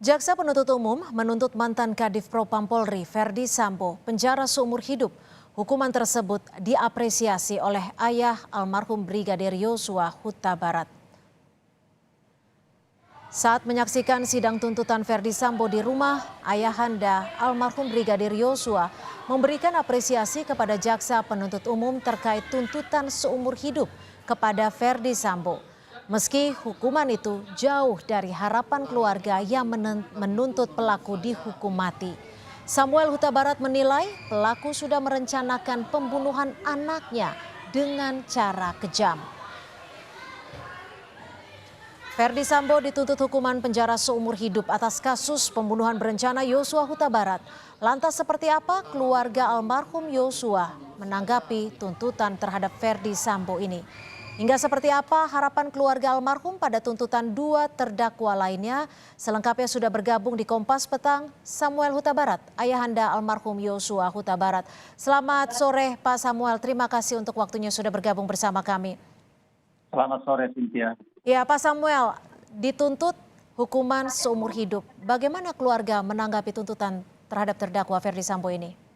Jaksa penuntut umum menuntut mantan Kadif Propam Polri Verdi Sambo penjara seumur hidup. Hukuman tersebut diapresiasi oleh ayah almarhum Brigadir Yosua Huta Barat. Saat menyaksikan sidang tuntutan Verdi Sambo di rumah, ayahanda almarhum Brigadir Yosua memberikan apresiasi kepada jaksa penuntut umum terkait tuntutan seumur hidup kepada Verdi Sambo. Meski hukuman itu jauh dari harapan keluarga yang menuntut pelaku dihukum mati. Samuel Huta Barat menilai pelaku sudah merencanakan pembunuhan anaknya dengan cara kejam. Verdi Sambo dituntut hukuman penjara seumur hidup atas kasus pembunuhan berencana Yosua Huta Barat. Lantas seperti apa keluarga almarhum Yosua menanggapi tuntutan terhadap Verdi Sambo ini? Hingga seperti apa harapan keluarga almarhum pada tuntutan dua terdakwa lainnya? Selengkapnya sudah bergabung di Kompas Petang Samuel Huta Barat, ayahanda almarhum Yosua Huta Barat. Selamat sore Pak Samuel, terima kasih untuk waktunya sudah bergabung bersama kami. Selamat sore, Cynthia. Ya Pak Samuel, dituntut hukuman seumur hidup. Bagaimana keluarga menanggapi tuntutan terhadap terdakwa Verdi Sambo ini?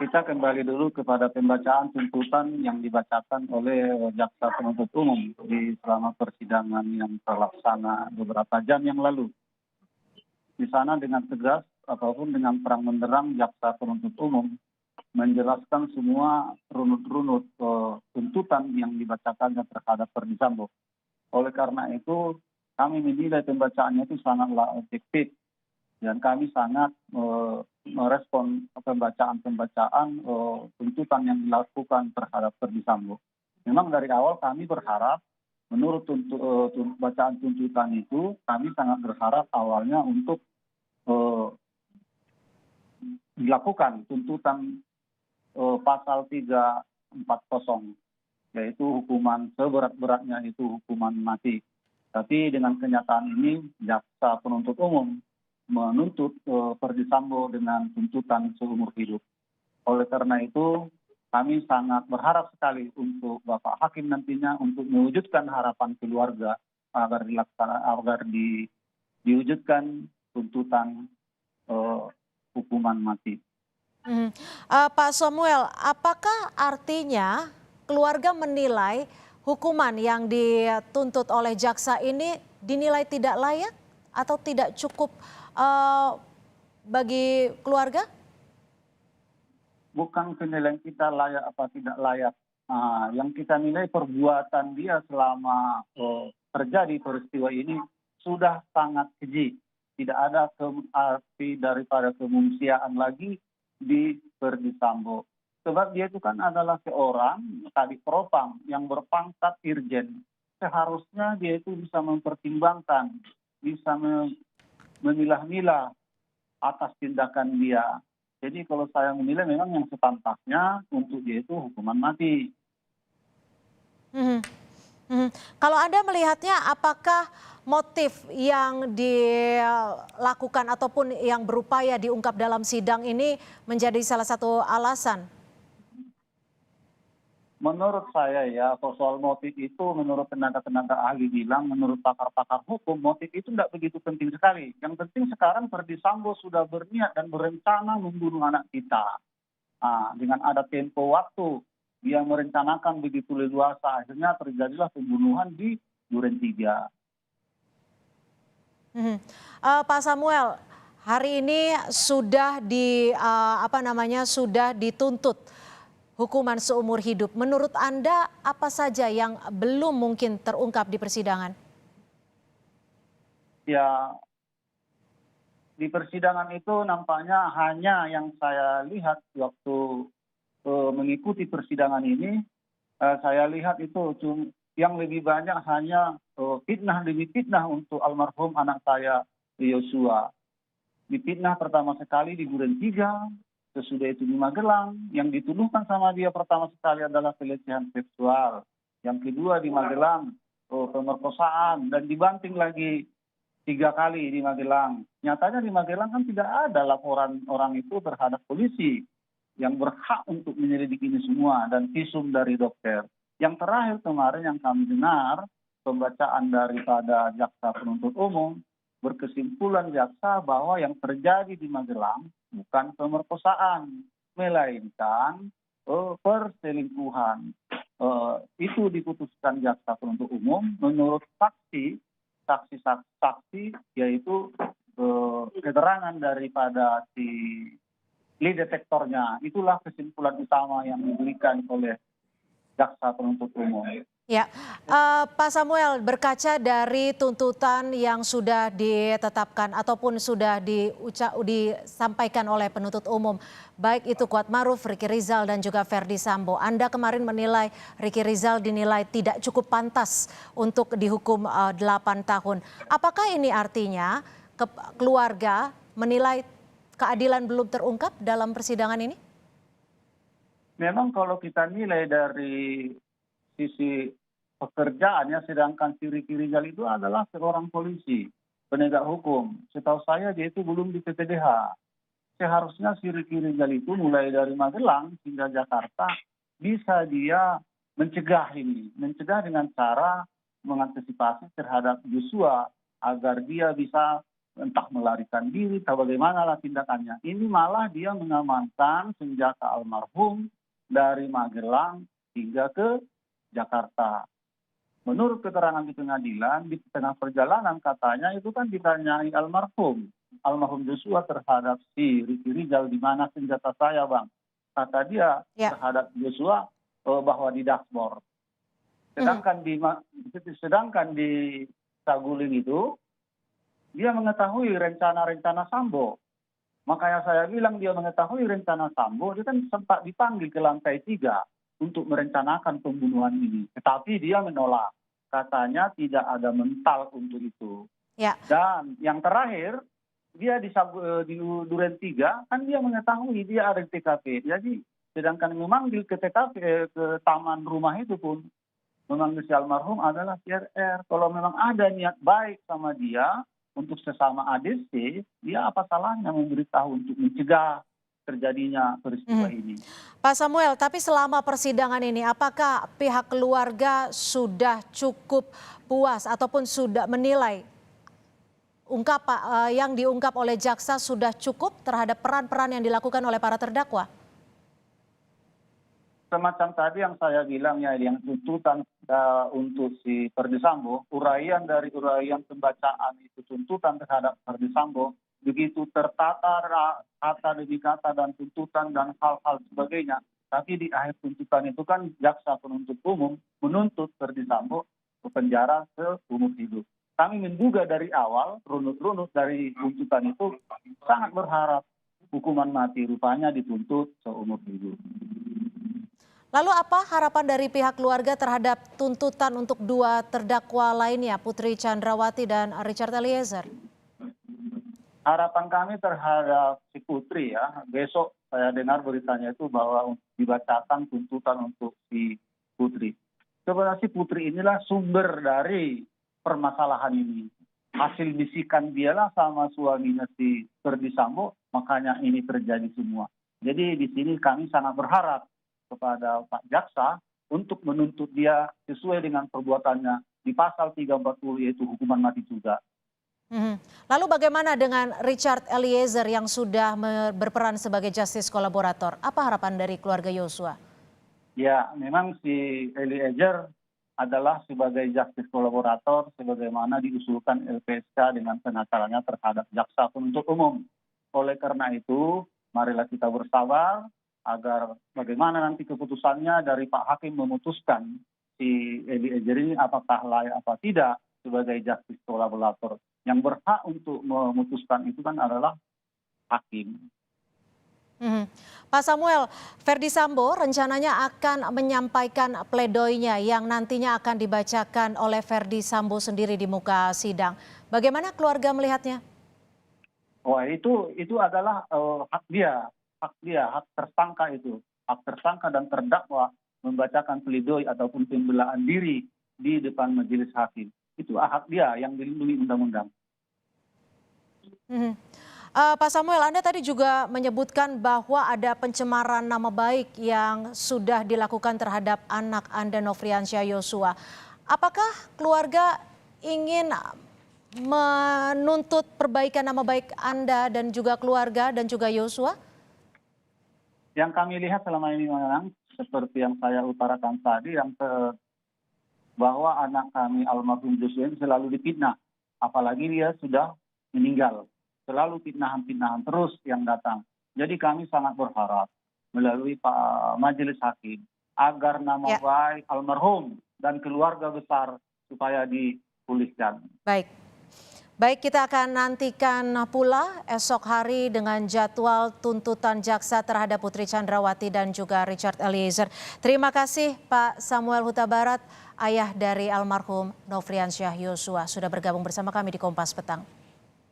Kita kembali dulu kepada pembacaan tuntutan yang dibacakan oleh jaksa penuntut umum di selama persidangan yang terlaksana beberapa jam yang lalu. Di sana dengan tegas ataupun dengan terang benderang jaksa penuntut umum menjelaskan semua runut-runut tuntutan yang dibacakannya terhadap Verdi Sambo. Oleh karena itu kami menilai pembacaannya itu sangatlah objektif dan kami sangat merespon pembacaan tuntutan yang dilakukan terhadap Verdi Sambo. Memang dari awal kami berharap menurut bacaan tuntutan itu kami sangat berharap awalnya untuk dilakukan tuntutan pasal 340 yaitu hukuman seberat-beratnya itu hukuman mati. Tapi dengan kenyataan ini jaksa penuntut umum menuntut Verdi Sambo dengan tuntutan seumur hidup. Oleh karena itu kami sangat berharap sekali untuk Bapak Hakim nantinya untuk mewujudkan harapan keluarga agar diwujudkan tuntutan hukuman mati. Pak Samuel, apakah artinya keluarga menilai hukuman yang dituntut oleh jaksa ini dinilai tidak layak atau tidak cukup bagi keluarga? Bukan penilaian kita layak apa tidak layak. Yang kita nilai perbuatan dia selama terjadi peristiwa ini sudah sangat keji. Tidak ada arti daripada kemanusiaan lagi di Verdi Sambo. Sebab dia itu kan adalah seorang Kadif Propam yang berpangkat irjen. Seharusnya dia itu bisa mempertimbangkan, bisa memilah-milah atas tindakan dia. Jadi kalau saya menilai memang yang sepantasnya untuk dia itu hukuman mati. Kalau Anda melihatnya apakah motif yang dilakukan ataupun yang berupaya diungkap dalam sidang ini menjadi salah satu alasan? Menurut saya ya, soal motif itu menurut tenaga-tenaga ahli bilang, menurut pakar-pakar hukum, motif itu tidak begitu penting sekali. Yang penting sekarang Verdi Sambo sudah berniat dan berencana membunuh anak kita. Dengan ada tempo waktu, dia merencanakan begitu leluasa, akhirnya terjadilah pembunuhan di Duren 3. Pak Samuel, hari ini sudah sudah dituntut hukuman seumur hidup. Menurut Anda apa saja yang belum mungkin terungkap di persidangan? Ya, di persidangan itu nampaknya hanya yang saya lihat waktu mengikuti persidangan ini, saya lihat itu yang lebih banyak hanya fitnah demi fitnah untuk almarhum anak saya Yosua. Difitnah pertama sekali di Duren 3, sesudah itu di Magelang. Yang dituduhkan sama dia pertama sekali adalah pelecehan seksual. Yang kedua di Magelang pemerkosaan, dan dibanting lagi 3 kali di Magelang. Nyatanya di Magelang kan tidak ada laporan orang itu terhadap polisi yang berhak untuk menyelidiki ini semua dan visum dari dokter. Yang terakhir kemarin yang kami dengar pembacaan daripada jaksa penuntut umum berkesimpulan jaksa bahwa yang terjadi di Magelang bukan pemerkosaan, melainkan perselingkuhan. Itu diputuskan jaksa penuntut umum menurut saksi yaitu keterangan daripada si lead detektornya. Itulah kesimpulan utama yang diberikan oleh jaksa penuntut umum. Ya, Pak Samuel, berkaca dari tuntutan yang sudah ditetapkan ataupun sudah disampaikan oleh penuntut umum, baik itu Kuatmaruf, Ricky Rizal dan juga Verdi Sambo. Anda kemarin menilai Ricky Rizal dinilai tidak cukup pantas untuk dihukum 8 tahun. Apakah ini artinya keluarga menilai keadilan belum terungkap dalam persidangan ini? Memang kalau kita nilai dari sisi pekerjaannya, sedangkan si Ricky Rizal itu adalah seorang polisi, penegak hukum. Setahu saya dia itu belum di PPDH. Seharusnya si Ricky Rizal itu mulai dari Magelang hingga Jakarta bisa dia mencegah dengan cara mengantisipasi terhadap Joshua agar dia bisa entah melarikan diri atau bagaimanalah tindakannya. Ini malah dia mengamankan senjata almarhum dari Magelang hingga ke Jakarta. Menurut keterangan di pengadilan, di tengah perjalanan katanya itu kan ditanyai almarhum Joshua terhadap si Ricky Rizal, di mana senjata saya bang. Kata dia terhadap Joshua bahwa di dashboard. Sedangkan di Saguling itu dia mengetahui rencana Sambo. Makanya saya bilang dia mengetahui rencana Sambo, dia kan sempat dipanggil ke lantai 3 untuk merencanakan pembunuhan ini. Tetapi dia menolak. Katanya tidak ada mental untuk itu. Ya. Dan yang terakhir, dia di Duren 3, kan dia mengetahui dia ada di TKP. Jadi sedangkan memanggil ke TKP, ke taman rumah itu pun, memanggil si almarhum adalah CRR. Kalau memang ada niat baik sama dia, untuk sesama ADC, dia apa salahnya memberitahu untuk mencegah terjadinya peristiwa ini. Pak Samuel, tapi selama persidangan ini apakah pihak keluarga sudah cukup puas ataupun sudah menilai yang diungkap oleh jaksa sudah cukup terhadap peran-peran yang dilakukan oleh para terdakwa? Semacam tadi yang saya bilang ya, yang tuntutan untuk si Verdi Sambo, uraian pembacaan itu tuntutan terhadap Verdi Sambo, begitu tertata kata demi kata dan tuntutan dan hal-hal sebagainya. Tapi di akhir tuntutan itu kan jaksa penuntut umum menuntut Verdi Sambo ke penjara seumur hidup. Kami menduga dari awal, runut-runut dari tuntutan itu sangat berharap hukuman mati, rupanya dituntut seumur hidup. Lalu apa harapan dari pihak keluarga terhadap tuntutan untuk 2 terdakwa lainnya, Putri Chandrawati dan Richard Eliezer? Harapan kami terhadap si Putri ya, besok saya dengar beritanya itu bahwa dibacakan tuntutan untuk si Putri. Sebenarnya si Putri inilah sumber dari permasalahan ini. Hasil bisikan dialah sama suaminya si Verdi Sambo, makanya ini terjadi semua. Jadi di sini kami sangat berharap kepada Pak Jaksa untuk menuntut dia sesuai dengan perbuatannya di pasal 340 yaitu hukuman mati juga. Lalu bagaimana dengan Richard Eliezer yang sudah berperan sebagai justice kolaborator? Apa harapan dari keluarga Yosua? Ya, memang si Eliezer adalah sebagai justice kolaborator sebagaimana diusulkan LPSK dengan pengacaranya terhadap jaksa penuntut umum. Oleh karena itu, marilah kita bersabar agar bagaimana nanti keputusannya dari Pak Hakim memutuskan si Eliezer ini apakah layak apa tidak sebagai justice kolaborator. Yang berhak untuk memutuskan itu kan adalah hakim. Pak Samuel, Verdi Sambo rencananya akan menyampaikan pledoinya yang nantinya akan dibacakan oleh Verdi Sambo sendiri di muka sidang. Bagaimana keluarga melihatnya? Wah, itu adalah hak dia, hak tersangka itu. Hak tersangka dan terdakwa membacakan pledoi ataupun pembelaan diri di depan majelis hakim. Itu hak dia yang dilindungi undang-undang. Pak Samuel, Anda tadi juga menyebutkan bahwa ada pencemaran nama baik yang sudah dilakukan terhadap anak Anda Nofriansyah Yosua. Apakah keluarga ingin menuntut perbaikan nama baik Anda dan juga keluarga dan juga Yosua? Yang kami lihat selama ini memang seperti yang saya utarakan tadi, bahwa anak kami almarhum Joshua ini selalu difitnah, apalagi dia sudah meninggal. Selalu fitnahan-fitnahan terus yang datang. Jadi kami sangat berharap melalui Pak Majelis Hakim agar nama baik almarhum dan keluarga besar supaya dipulihkan. Baik. Baik, kita akan nantikan pula esok hari dengan jadwal tuntutan jaksa terhadap Putri Chandrawati dan juga Richard Eliezer. Terima kasih Pak Samuel Huta Barat, ayah dari almarhum Nofriansyah Yosua, sudah bergabung bersama kami di Kompas Petang.